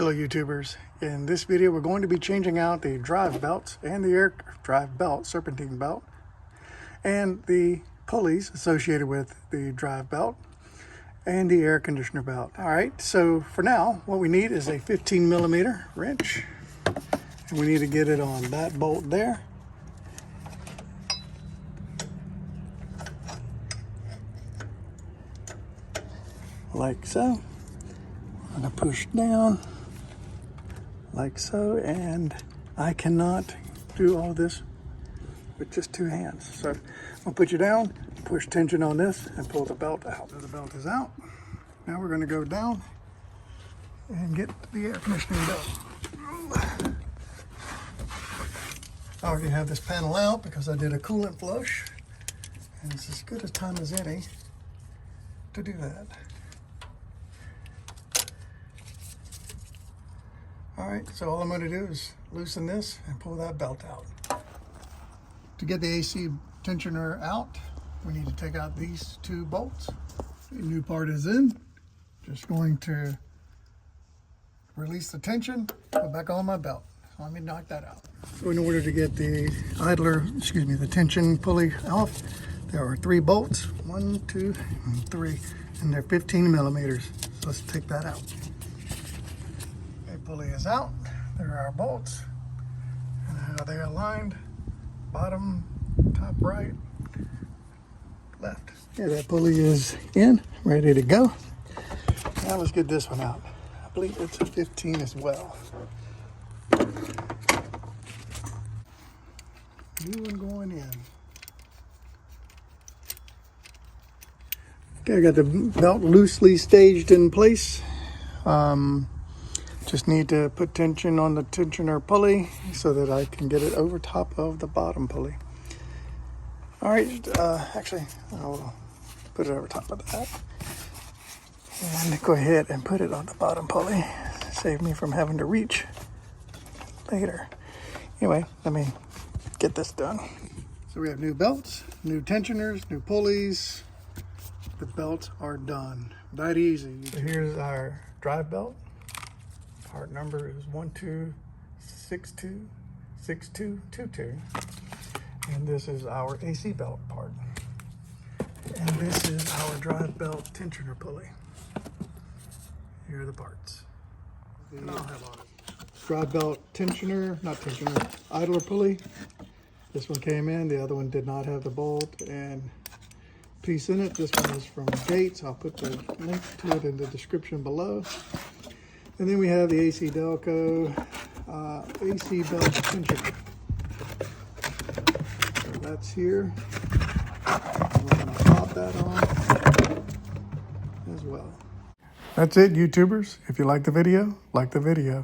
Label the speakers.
Speaker 1: Hello YouTubers. In this video we're going to be changing out the drive belts and the air drive belt, serpentine belt, and the pulleys associated with the drive belt and the air conditioner belt. Alright, so for now what we need is a 15mm wrench, and we need to get it on that bolt there. Like so. I'm going to push down like so, and I cannot do all this with just two hands. So I'm going to put you down, push tension on this, and pull the belt out. So the belt is out. Now we're going to go down and get the air conditioning belt. I already have this panel out because I did a coolant flush, and it's as good a time as any to do that. Alright, so all I'm going to do is loosen this and pull that belt out. To get the AC tensioner out, we need to take out these two bolts. The new part is in. Just going to release the tension, put back on my belt. So let me knock that out. So in order to get the the tension pulley off, there are 3 bolts. 1, 2, and 3, and they're 15mm. So let's take that out. Pulley is out. There are our bolts and how they are aligned: bottom, top, right, left. Yeah, that pulley is in, ready to go. Now let's get this one out. I believe it's a 15 as well. New one going in. Okay, I got the belt loosely staged in place. Just need to put tension on the tensioner pulley so that I can get it over top of the bottom pulley. All right, actually, I'll put it over top of that. And go ahead and put it on the bottom pulley. Save me from having to reach later. Anyway, let me get this done. So we have new belts, new tensioners, new pulleys. The belts are done. That easy. So here's our drive belt. Part number is 12626222, and this is our AC belt part, and this is our drive belt tensioner pulley. Here are the parts. And I'll have on it. Drive belt tensioner, idler pulley. This one came in, the other one did not have the bolt and piece in it. This one is from Gates. I'll put the link to it in the description below. And then we have the ACDelco AC belt tensioner. So that's here. We're going to pop that on as well. That's it, YouTubers. If you like the video, like the video.